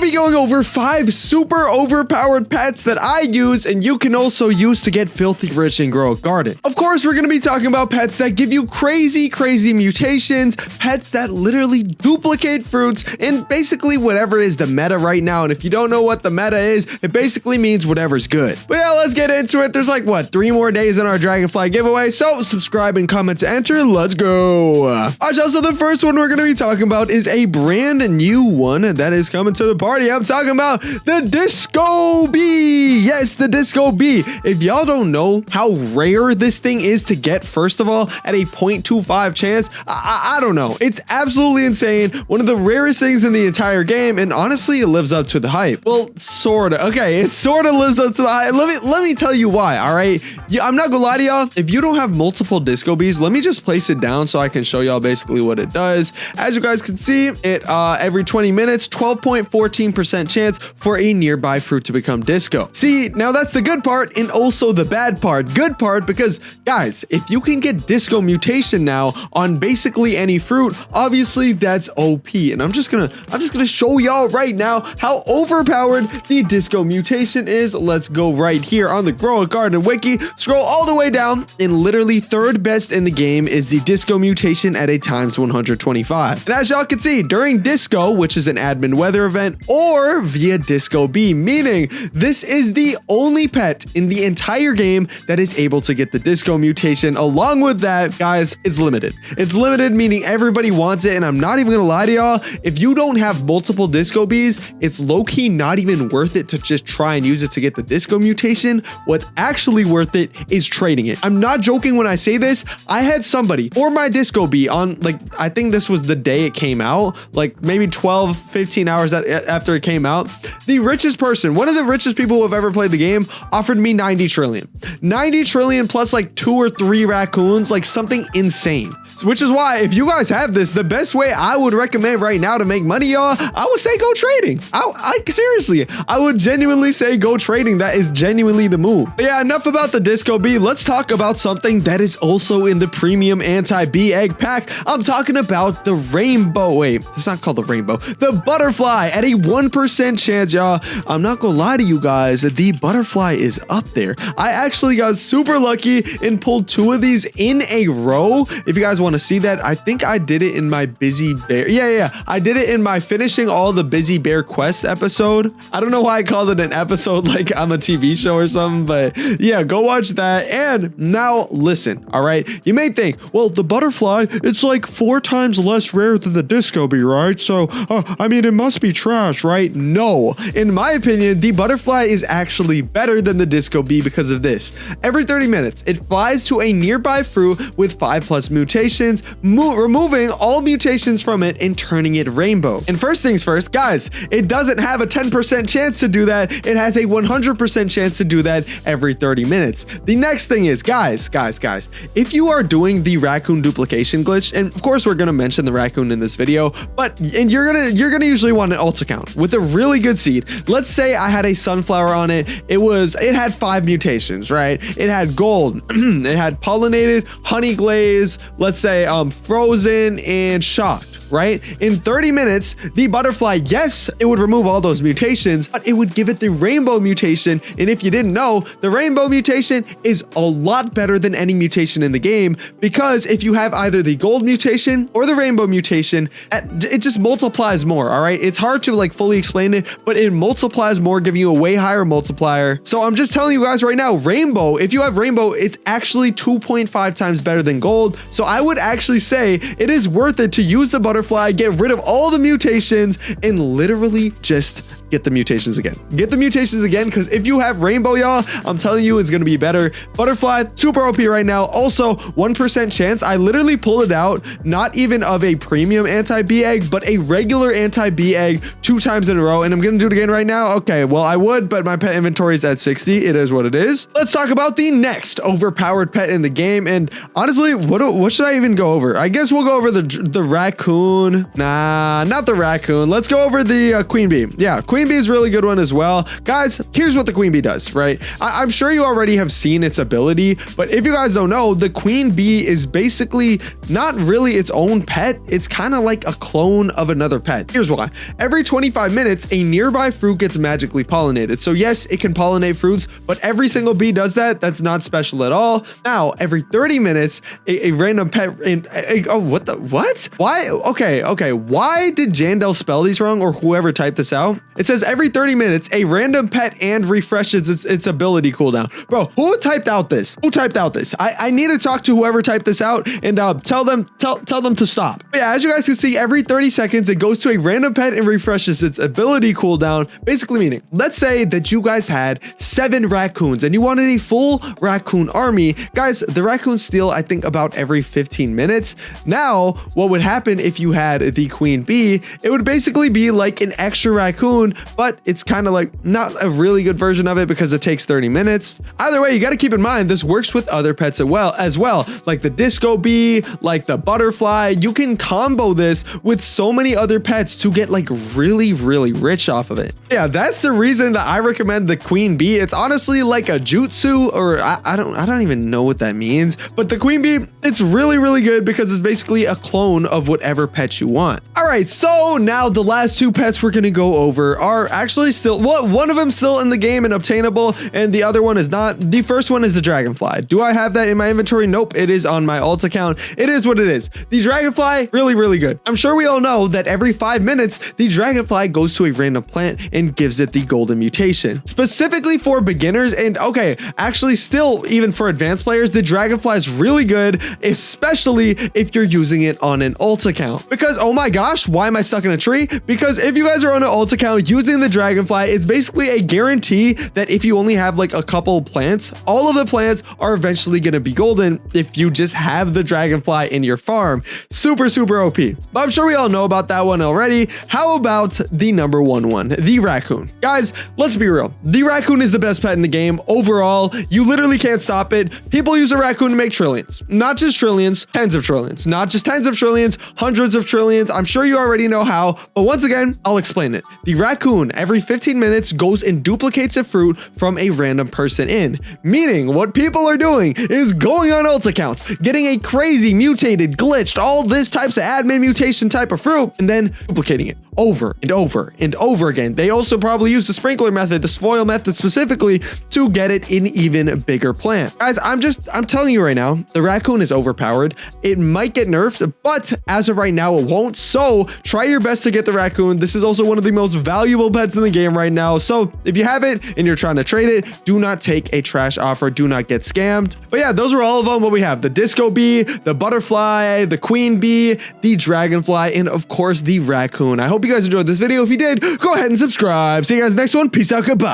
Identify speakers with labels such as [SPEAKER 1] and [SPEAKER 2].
[SPEAKER 1] be going over 5 super overpowered pets that I use and you can also use to get filthy rich and grow a garden. Of course, we're going to be talking about pets that give you crazy mutations, pets that literally duplicate fruits, and basically whatever is the meta right now. And if you don't know what the meta is, it basically means whatever's good. But yeah, let's get into it. There's like, what, 3 more days in our Dragonfly giveaway, so subscribe and comment to enter. Let's go. Alright, so the first one we're going to be talking about is a brand new one that is coming to the party. I'm talking about the Disco Bee. Yes, the Disco Bee. If y'all don't know how rare this thing is to get, first of all, at a 0.25 chance, I don't know. It's absolutely insane. One of the rarest things in the entire game, and honestly, it lives up to the hype. Well, sorta. Okay, it sorta lives up to the hype. Let me tell you why, all right? Yeah, I'm not gonna lie to y'all. If you don't have multiple Disco Bees, let me just place it down so I can show y'all basically what it does. As you guys can see, it every 20 minutes, 12.14% chance for a nearby fruit to become disco. See, now that's the good part and also the bad part. Good part because, guys, if you can get disco mutation now on basically any fruit, obviously that's OP. And I'm just gonna show y'all right now how overpowered the disco mutation is. Let's go right here on the Grow a Garden wiki, scroll all the way down, and literally third best in the game is the disco mutation at a times 125. And as y'all can see, during disco, which is an admin weather event, or via Disco Bee, meaning this is the only pet in the entire game that is able to get the disco mutation. Along with that, guys, it's limited. It's limited, meaning everybody wants it, and I'm not even gonna lie to y'all, if you don't have multiple Disco Bees, it's low-key not even worth it to just try and use it to get the disco mutation. What's actually worth it is trading it. I'm not joking when I say this. I had somebody for my Disco Bee on, like, I think this was the day it came out, like maybe 12, 15 hours after it came out. The richest person, one of the richest people who have ever played the game, offered me 90 trillion. 90 trillion plus like 2 or 3 raccoons, like something insane. Which is why, if you guys have this, the best way I would recommend right now to make money, y'all, I would say go trading. I seriously, I would genuinely say go trading. That is genuinely the move. But yeah, enough about the Disco Bee. Let's talk about something that is also in the premium anti-bee egg pack. I'm talking about the rainbow. Wait, it's not called the rainbow. The butterfly at a 1% chance, y'all. I'm not gonna lie to you guys. The butterfly is up there. I actually got super lucky and pulled 2 of these in a row. If you guys want to see that, I think I did it in my Busy Bear. Yeah, I did it in my finishing all the Busy Bear quest episode. I don't know why I called it an episode like I'm a TV show or something, but yeah, go watch that. And now listen, all right? You may think, well, the butterfly, it's like 4 times less rare than the Disco Bee, right? So, I mean, it must be trash, right? No. In my opinion, the butterfly is actually better than the Disco Bee because of this. Every 30 minutes, it flies to a nearby fruit with 5+ mutations, removing all mutations from it and turning it rainbow. And first things first, guys, it doesn't have a 10% chance to do that. It has a 100% chance to do that every 30 minutes. The next thing is, guys, if you are doing the raccoon duplication glitch, and of course we're gonna mention the raccoon in this video, but you're gonna usually want an alt account with a really good seed. Let's say I had a sunflower on it. It had 5 mutations, right? It had gold, it had pollinated, honey glaze, let's say frozen, and shocked. Right? In 30 minutes, the butterfly, yes, it would remove all those mutations, but it would give it the rainbow mutation. And if you didn't know, the rainbow mutation is a lot better than any mutation in the game, because if you have either the gold mutation or the rainbow mutation, it just multiplies more. All right. It's hard to like fully explain it, but it multiplies more, giving you a way higher multiplier. So I'm just telling you guys right now, rainbow, if you have rainbow, it's actually 2.5 times better than gold. So I would actually say it is worth it to use the butterfly, get rid of all the mutations, and literally just get the mutations again. Get the mutations again, because if you have rainbow, y'all, I'm telling you, it's going to be better. Butterfly, super OP right now. Also, 1% chance. I literally pulled it out, not even of a premium anti-bee egg, but a regular anti-bee egg 2 times in a row. And I'm going to do it again right now. Okay, well, I would, but my pet inventory is at 60. It is what it is. Let's talk about the next overpowered pet in the game. And honestly, what should I even go over? I guess we'll go over the raccoon raccoon. Nah, not the raccoon. Let's go over the queen bee. Yeah, queen bee is a really good one as well. Guys, here's what the queen bee does, right? I'm sure you already have seen its ability, but if you guys don't know, the queen bee is basically not really its own pet. It's kind of like a clone of another pet. Here's why. Every 25 minutes, a nearby fruit gets magically pollinated. So yes, it can pollinate fruits, but every single bee does that. That's not special at all. Now, every 30 minutes, a random pet oh, what? Why? Okay. Why did Jandel spell these wrong, or whoever typed this out? It says every 30 minutes, a random pet and refreshes its ability cooldown. Bro, who typed out this? Who typed out this? I need to talk to whoever typed this out and tell them to stop. But yeah, as you guys can see, every 30 seconds, it goes to a random pet and refreshes its ability cooldown. Basically meaning, let's say that you guys had 7 raccoons and you wanted a full raccoon army. Guys, the raccoons steal, I think, about every 15 minutes. Now, what would happen if you had the queen bee? It would basically be like an extra raccoon, but it's kind of like not a really good version of it because it takes 30 minutes. Either way, you got to keep in mind, this works with other pets as well, like the disco bee, like the butterfly. You can combo this with so many other pets to get like really rich off of it. Yeah, that's the reason that I recommend the queen bee. It's honestly like a jutsu, or I don't even know what that means, but the queen bee, it's really good because it's basically a clone of whatever pet you want. All right, so now the last 2 pets we're gonna go over are actually still, well, one of them still in the game and obtainable, and the other one is not. The first one is the dragonfly. Do I have that in my inventory? Nope, it is on my alt account. It is what it is. The dragonfly, really good. I'm sure we all know that every 5 minutes, the dragonfly goes to a random plant and gives it the golden mutation. Specifically for beginners, and okay, actually still even for advanced players, the dragonfly is really good, especially if you're using it on an alt account. Because, oh my gosh, why am I stuck in a tree? Because if you guys are on an alt account using the dragonfly, it's basically a guarantee that if you only have like a couple plants, all of the plants are eventually going to be golden if you just have the dragonfly in your farm. Super OP. But I'm sure we all know about that one already. How about the number one, the raccoon? Guys, let's be real. The raccoon is the best pet in the game overall. You literally can't stop it. People use a raccoon to make trillions. Not just trillions, tens of trillions. Not just tens of trillions, hundreds of trillions. I'm sure you already know how, but once again, I'll explain it. The raccoon every 15 minutes goes and duplicates a fruit from a random person in. Meaning what people are doing is going on alt accounts, getting a crazy mutated, glitched, all this types of admin mutation type of fruit, and then duplicating it over and over again. They also probably use the sprinkler method, the spoil method specifically, to get it in even bigger plant. Guys, I'm telling you right now, the raccoon is overpowered. It might get nerfed, but as of right now, it won't. So try your best to get the raccoon. This is also one of the most valuable pets in the game right now. So if you have it and you're trying to trade it, do not take a trash offer. Do not get scammed. But yeah, those are all of them. What we have: the disco bee, the butterfly, the queen bee, the dragonfly, and of course the raccoon. I hope you guys enjoyed this video. If you did, go ahead and subscribe. See you guys next one. Peace out. Goodbye.